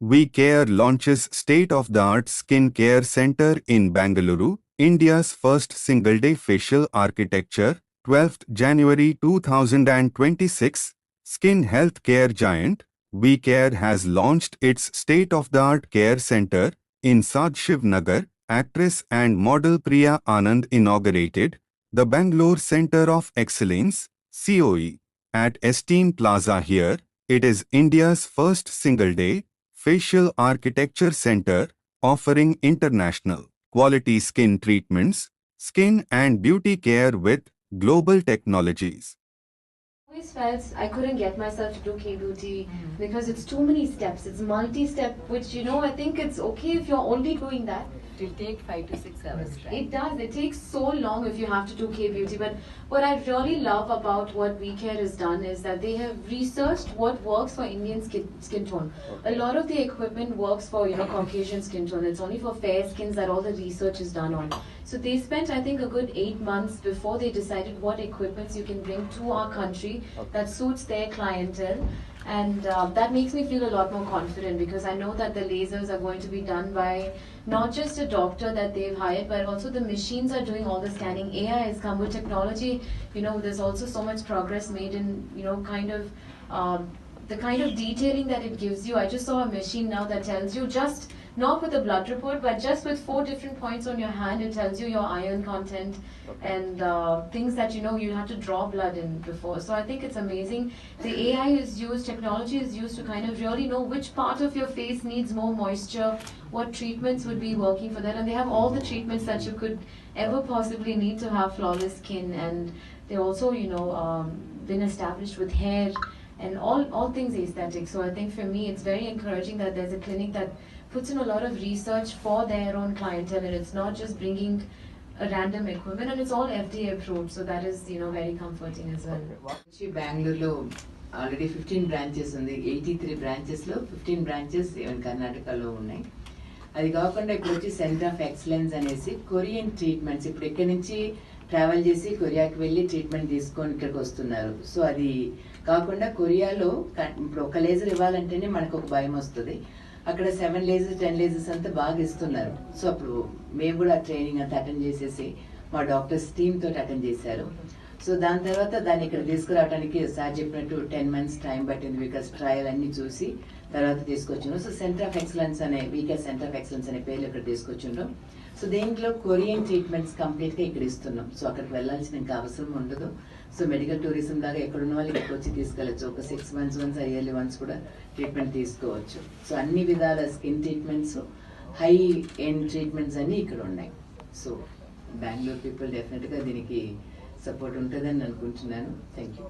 We Care launches state-of-the-art skin care center in Bangalore, India's first single-day facial architecture, 12th January 2026. Skin health care giant, We Care has launched its state-of-the-art care center in Sadashiv Nagar. Actress and model Priya Anand inaugurated the Bangalore Center of Excellence, COE, at Esteem Plaza here. It is India's first single-day facial architecture center offering international quality skin treatments, skin and beauty care with global technologies. Always felt I couldn't get myself to do K-beauty because it's too many steps. It's multi-step, which I think it's okay if you're only doing that. It will take 5 to 6 hours. Right? It does. It takes so long if you have to do K-beauty. But what I really love about what We Care has done is that they have researched what works for Indian skin tone. A lot of the equipment works for Caucasian skin tone. It's only for fair skins that all the research is done on. So they spent, I think, a good 8 months before they decided what equipments you can bring to our country that suits their clientele. And that makes me feel a lot more confident because I know that the lasers are going to be done by not just a doctor that they've hired, but also the machines are doing all the scanning. AI has come with technology. There's also so much progress made in, the kind of detailing that it gives you. I just saw a machine now that tells you just not with a blood report, but just with 4 different points on your hand, it tells you your iron content and things that you have to draw blood in before. So I think it's amazing. The AI is used, technology is used to kind of really know which part of your face needs more moisture, what treatments would be working for that, and they have all the treatments that you could ever possibly need to have flawless skin. And they're also, been established with hair and all things aesthetic. So I think for me, it's very encouraging that there's a clinic that puts in a lot of research for their own clientele, and it's not just bringing a random equipment, and it's all FDA approved. So that is, very comforting as well. Bangalore already 15 branches ఉంది 83 branches లో 15 branches even కర్ణాటకలో ఉన్నాయి. అది కాకుండా ఇప్పుడు వచ్చి centre of excellence అనేసి Korean treatments ఇప్పుడు ఇక్కడ నుంచి ట్రావెల్ చేసి కొరియాకి వెళ్ళి ట్రీట్మెంట్ తీసుకొని ఇక్కడికి వస్తున్నారు. సో అది కాకుండా కొరియాలో ఇప్పుడు ఒక లేజర్ ఇవ్వాలంటేనే మనకు ఒక భయం వస్తుంది. అక్కడ 7 లేజర్స్ 10 లేజర్స్ అంతా బాగా ఇస్తున్నారు. సో అప్పుడు మేము కూడా ట్రైనింగ్ అంతా అటెండ్ చేసేసి మా డాక్టర్స్ టీమ్ తోటి అటెండ్ చేశారు. సో దాని తర్వాత దాన్ని ఇక్కడ తీసుకురావడానికి సార్ చెప్పినట్టు 10 months టైం పట్టింది బికాస్ ట్రయల్ అన్ని చూసి తర్వాత తీసుకొచ్చాను. సో సెంటర్ ఆఫ్ ఎక్సలెన్స్ అనే వీకేర్ సెంటర్ ఆఫ్ ఎక్సలెన్స్ అనే పేర్లు ఇక్కడ తీసుకొచ్చిండ్రు. సో దేంట్లో కొరియన్ ట్రీట్మెంట్స్ కంప్లీట్గా ఇక్కడ ఇస్తున్నాం. సో అక్కడికి వెళ్ళాల్సిన ఇంకా అవసరం ఉండదు. సో మెడికల్ టూరిజం లాగా ఎక్కడున్న వాళ్ళు ఇక్కడికి వచ్చి తీసుకెళ్ళచ్చు. ఒక 6 months వన్స్ ఇయర్లీ వన్స్ కూడా ట్రీట్మెంట్ తీసుకోవచ్చు. సో అన్ని విధాల skin treatments high end treatments అన్నీ ఇక్కడ ఉన్నాయి. సో బెంగళూరు పీపుల్ డెఫినెట్గా దీనికి సపోర్ట్ ఉంటుందని అనుకుంటున్నాను. Thank you.